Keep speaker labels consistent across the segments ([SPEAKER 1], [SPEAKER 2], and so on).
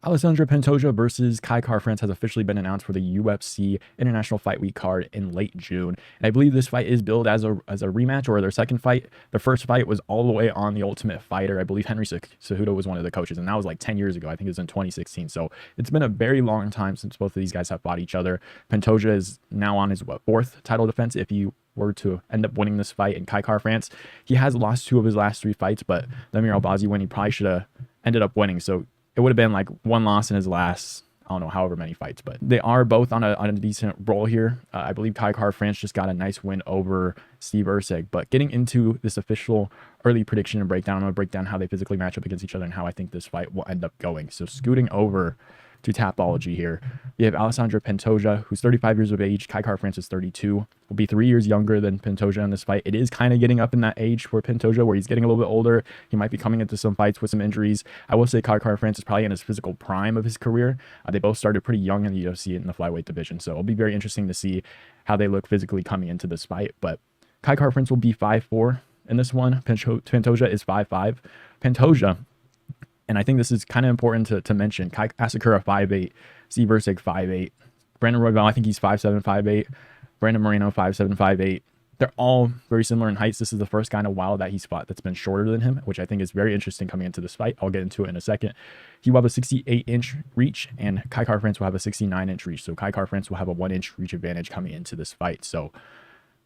[SPEAKER 1] Alexandre Pantoja versus Kai France has officially been announced for the UFC International Fight Week card in late June. And I believe this fight is billed as a rematch or their second fight. The first fight was all the way on the Ultimate Fighter. I believe Henry Cejudo was one of the coaches, and that was like 10 years ago. I think it was in 2016. So it's been a very long time since both of these guys have fought each other. Pantoja is now on his, fourth title defense if he were to end up winning this fight. In Kai France, he has lost 2 of his last 3 fights, but the Amir Albazi win, he probably should have ended up winning. So it would have been like 1 loss in his last, I don't know, however many fights, but they are both on a decent roll here. I believe Kai France just got a nice win over Steve Erceg. But getting into this official early prediction and breakdown, I'm going to break down how they physically match up against each other and how I think this fight will end up going. So scooting over to Tapology here, we have Alexandre Pantoja, who's 35 years of age. Kai France is 32. Will be 3 years younger than Pantoja in this fight. It is kind of getting up in that age for Pantoja, where he's getting a little bit older. He might be coming into some fights with some injuries. I will say Kai France is probably in his physical prime of his career. They both started pretty young in the UFC in the flyweight division, so it'll be very interesting to see how they look physically coming into this fight. But Kai France will be 5'4" in this one. Pantoja is 5'5". Pantoja, and I think this is kind of important to mention, Kai Asakura 5'8", Steve Erceg 5'8", Brandon Royval, I think he's 5'7", 5'8", Brandon Moreno 5'7", 5'8". They're all very similar in heights. This is the first guy in a while that he's fought that's been shorter than him, which I think is very interesting coming into this fight. I'll get into it in a second. He will have a 68-inch reach, and Kai France will have a 69-inch reach. So Kai France will have a 1-inch reach advantage coming into this fight. So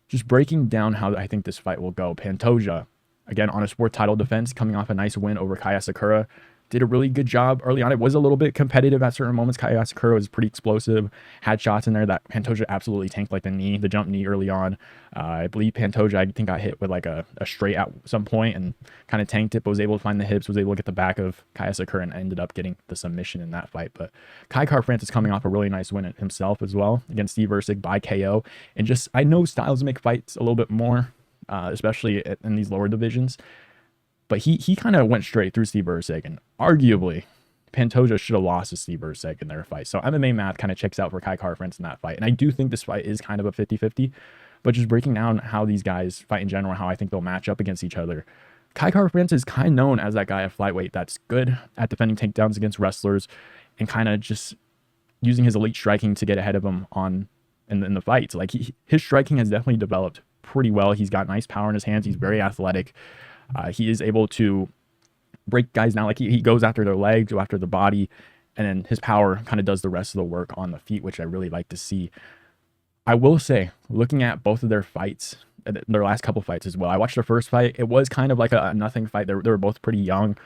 [SPEAKER 1] just breaking down how I think this fight will go. Pantoja, again, on a sport title defense, coming off a nice win over Kai Asakura. Did a really good job early on. It was a little bit competitive at certain moments. Kai Asakura was pretty explosive, had shots in there that Pantoja absolutely tanked, like the jump knee early on. I believe Pantoja, I think, got hit with like a straight at some point and kind of tanked it, but was able to find the hips, was able to get the back of Kai Asakura and ended up getting the submission in that fight. But Kai France is coming off a really nice win himself as well against Steve Erceg by KO. And just, I know styles make fights a little bit more, especially in these lower divisions. But he kind of went straight through Steve Erceg, and arguably, Pantoja should have lost to Steve Erceg in their fight. So MMA math kind of checks out for Kai France in that fight. And I do think this fight is kind of a 50-50, but just breaking down how these guys fight in general, how I think they'll match up against each other. Kai France is kind of known as that guy at flyweight that's good at defending takedowns against wrestlers and kind of just using his elite striking to get ahead of him in the fights. Like his striking has definitely developed pretty well. He's got nice power in his hands. He's very athletic. He is able to break guys down. Like he goes after their legs, go after the body, and then his power kind of does the rest of the work on the feet, which I really like to see. I will say, looking at both of their fights, their last couple fights as well, I watched their first fight. It was kind of like a nothing fight. They were both pretty young.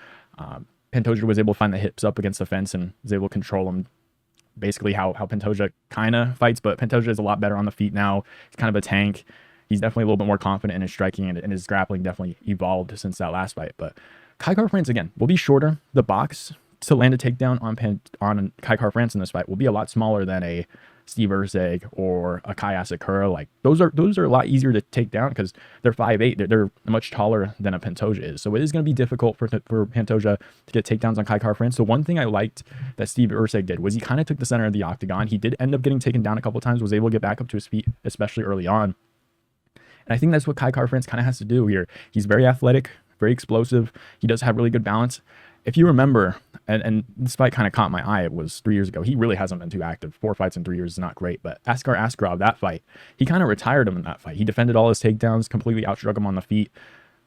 [SPEAKER 1] Pantoja was able to find the hips up against the fence and was able to control them. Basically how Pantoja kind of fights, but Pantoja is a lot better on the feet now. He's kind of a tank. He's definitely a little bit more confident in his striking, and his grappling definitely evolved since that last fight. But Kai France, again, will be shorter. The box to land a takedown on Kai France in this fight will be a lot smaller than a Steve Erceg or a Kai Asakura. Like those are a lot easier to take down because they're 5'8". They're much taller than a Pantoja is. So it is going to be difficult for Pantoja to get takedowns on Kai France. So one thing I liked that Steve Erceg did was he kind of took the center of the octagon. He did end up getting taken down a couple times, was able to get back up to his feet, especially early on. And I think that's what Kai France kind of has to do here. He's very athletic, very explosive. He does have really good balance. If you remember, and this fight kind of caught my eye, it was 3 years ago. He really hasn't been too active. 4 fights in 3 years is not great. But Askar Askarov, that fight, he kind of retired him in that fight. He defended all his takedowns, completely outstruck him on the feet.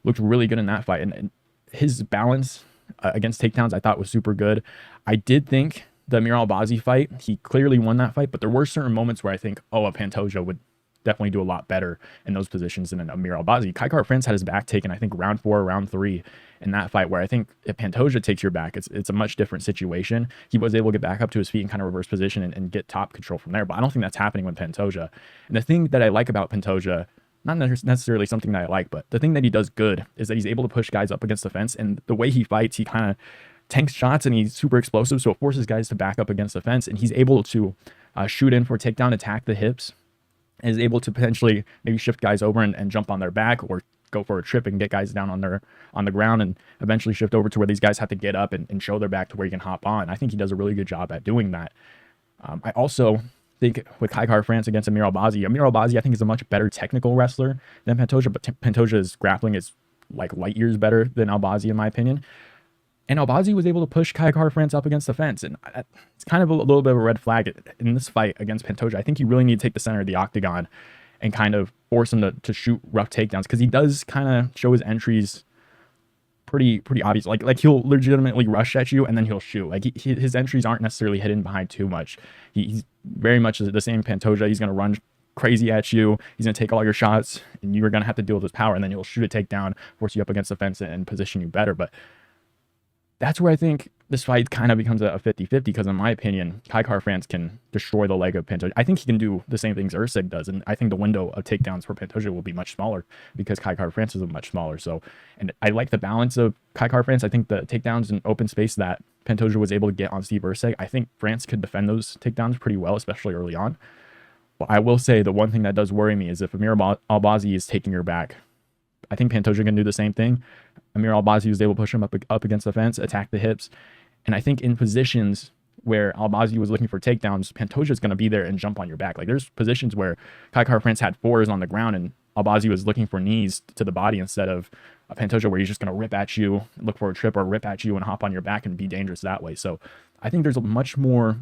[SPEAKER 1] Looked really good in that fight. And his balance against takedowns I thought was super good. I did think the Amir Albazi fight, he clearly won that fight. But there were certain moments where I think, a Pantoja would definitely do a lot better in those positions than an Amir Albazi. Kai France had his back taken, I think, round 4, round 3 in that fight, where I think if Pantoja takes your back, it's a much different situation. He was able to get back up to his feet and kind of reverse position and get top control from there. But I don't think that's happening with Pantoja. And the thing that I like about Pantoja, not necessarily something that I like, but the thing that he does good is that he's able to push guys up against the fence. And the way he fights, he kind of tanks shots and he's super explosive. So it forces guys to back up against the fence. And he's able to shoot in for a takedown, attack the hips, and is able to potentially maybe shift guys over and jump on their back or go for a trip and get guys down on the ground and eventually shift over to where these guys have to get up and show their back to where you can hop on. I think he does a really good job at doing that. I also think with Kai France against Amir Albazi, I think is a much better technical wrestler than Pantoja, but Pantoja's grappling is like light years better than Albazi in my opinion. And Albazi was able to push Kai France up against the fence. And it's kind of a little bit of a red flag in this fight against Pantoja. I think you really need to take the center of the octagon and kind of force him to shoot rough takedowns, because he does kind of show his entries pretty obvious. Like he'll legitimately rush at you and then he'll shoot. Like his entries aren't necessarily hidden behind too much. He's very much the same Pantoja. He's going to run crazy at you. He's going to take all your shots and you're going to have to deal with his power, and then he'll shoot a takedown, force you up against the fence and position you better. But that's where I think this fight kind of becomes a 50-50, because in my opinion, Kai France can destroy the leg of Pantoja. I think he can do the same things Usyk does, and I think the window of takedowns for Pantoja will be much smaller because Kai France is much smaller. So, and I like the balance of Kai France. I think the takedowns in open space that Pantoja was able to get on Steve Usyk, I think France could defend those takedowns pretty well, especially early on. But I will say the one thing that does worry me is if Amir Albazi is taking your back, I think Pantoja can do the same thing. Amir Albazi was able to push him up against the fence, attack the hips. And I think in positions where Albazi was looking for takedowns, Pantoja is going to be there and jump on your back. Like there's positions where Kai France had fours on the ground and Albazi was looking for knees to the body instead of a Pantoja where he's just going to rip at you, look for a trip, or rip at you and hop on your back and be dangerous that way. So I think there's much more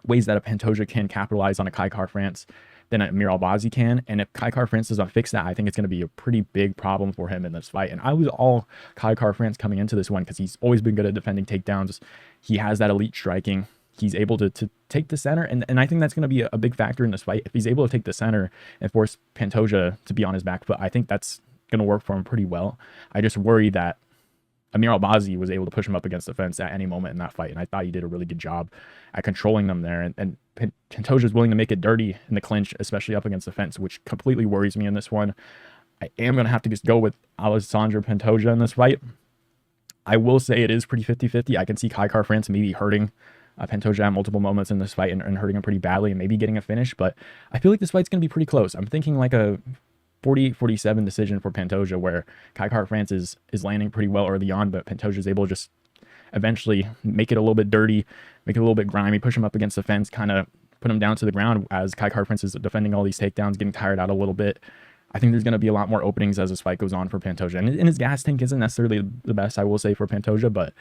[SPEAKER 1] ways that a Pantoja can capitalize on a Kai France than Amir Albazi can. And if Kai France doesn't fix that, I think it's going to be a pretty big problem for him in this fight. And I was all Kai France coming into this one because he's always been good at defending takedowns. He has that elite striking. He's able to take the center. And I think that's going to be a big factor in this fight. If he's able to take the center and force Pantoja to be on his back foot, I think that's going to work for him pretty well. I just worry that Amir Albazi was able to push him up against the fence at any moment in that fight, and I thought he did a really good job at controlling them there. And Pantoja is willing to make it dirty in the clinch, especially up against the fence, which completely worries me in this one. I am going to have to just go with Alexandre Pantoja in this fight. I will say it is pretty 50-50. I can see Kai France maybe hurting Pantoja at multiple moments in this fight and hurting him pretty badly and maybe getting a finish, but I feel like this fight's going to be pretty close. I'm thinking like a 48-47 decision for Pantoja, where Kai France is landing pretty well early on, but Pantoja is able to just eventually make it a little bit dirty, make it a little bit grimy, push him up against the fence, kind of put him down to the ground as Kai France is defending all these takedowns, getting tired out a little bit. I think there's going to be a lot more openings as this fight goes on for Pantoja. And his gas tank isn't necessarily the best, I will say, for Pantoja, but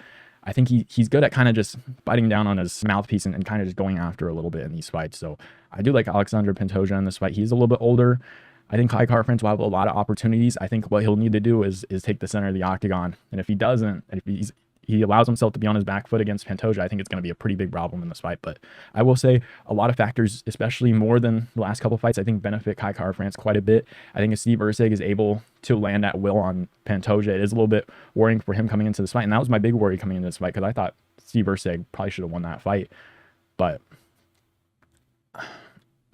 [SPEAKER 1] I think he's good at kind of just biting down on his mouthpiece and kind of just going after a little bit in these fights. So I do like Alexandre Pantoja in this fight. He's a little bit older. I think Kai France will have a lot of opportunities. I think what he'll need to do is take the center of the octagon. And if he doesn't, and if he allows himself to be on his back foot against Pantoja, I think it's going to be a pretty big problem in this fight. But I will say a lot of factors, especially more than the last couple of fights, I think benefit Kai France quite a bit. I think if Steve Usyk is able to land at will on Pantoja, it is a little bit worrying for him coming into this fight. And that was my big worry coming into this fight, because I thought Steve Usyk probably should have won that fight. But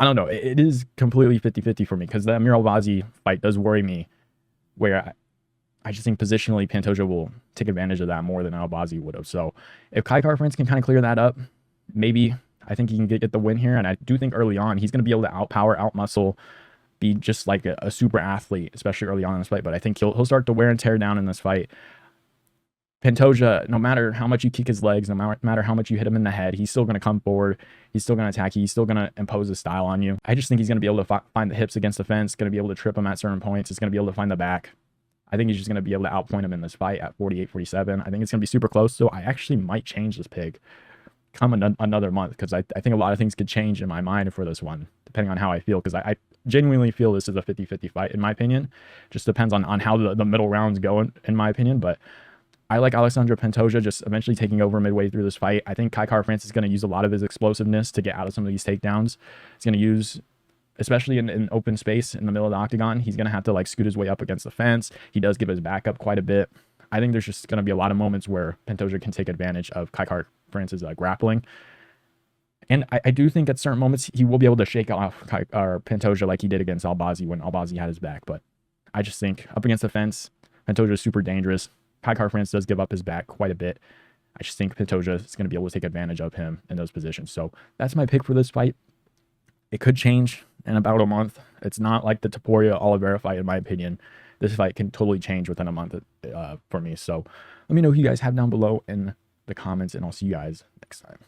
[SPEAKER 1] I don't know. It is completely 50-50 for me, because the Amir Albazi fight does worry me, where I just think positionally Pantoja will take advantage of that more than Albazi would have. So if Kai France can kind of clear that up, maybe I think he can get the win here. And I do think early on he's going to be able to outpower, outmuscle, be just like a super athlete, especially early on in this fight. But I think he'll start to wear and tear down in this fight. Pantoja, no matter how much you kick his legs, no matter how much you hit him in the head, he's still going to come forward. He's still going to attack you. He's still going to impose his style on you. I just think he's going to be able to find the hips against the fence, going to be able to trip him at certain points. He's going to be able to find the back. I think he's just going to be able to outpoint him in this fight at 48-47. I think it's going to be super close. So I actually might change this pick come another month, because I think a lot of things could change in my mind for this one, depending on how I feel, because I genuinely feel this is a 50-50 fight, in my opinion. Just depends on how the middle rounds go, in my opinion. But I like Alexandre Pantoja just eventually taking over midway through this fight. I think Kai France is going to use a lot of his explosiveness to get out of some of these takedowns. He's going to use, especially in open space in the middle of the octagon, he's going to have to like scoot his way up against the fence. He does give his back up quite a bit. I think there's just going to be a lot of moments where Pantoja can take advantage of Kai France's grappling. And I do think at certain moments he will be able to shake off Pantoja like he did against Albazi when Albazi had his back. But I just think up against the fence, Pantoja is super dangerous. Kai France does give up his back quite a bit. I just think Pantoja is going to be able to take advantage of him in those positions. So that's my pick for this fight. It could change in about a month. It's not like the Topuria Oliveira fight, in my opinion. This fight can totally change within a month for me. So let me know who you guys have down below in the comments, and I'll see you guys next time.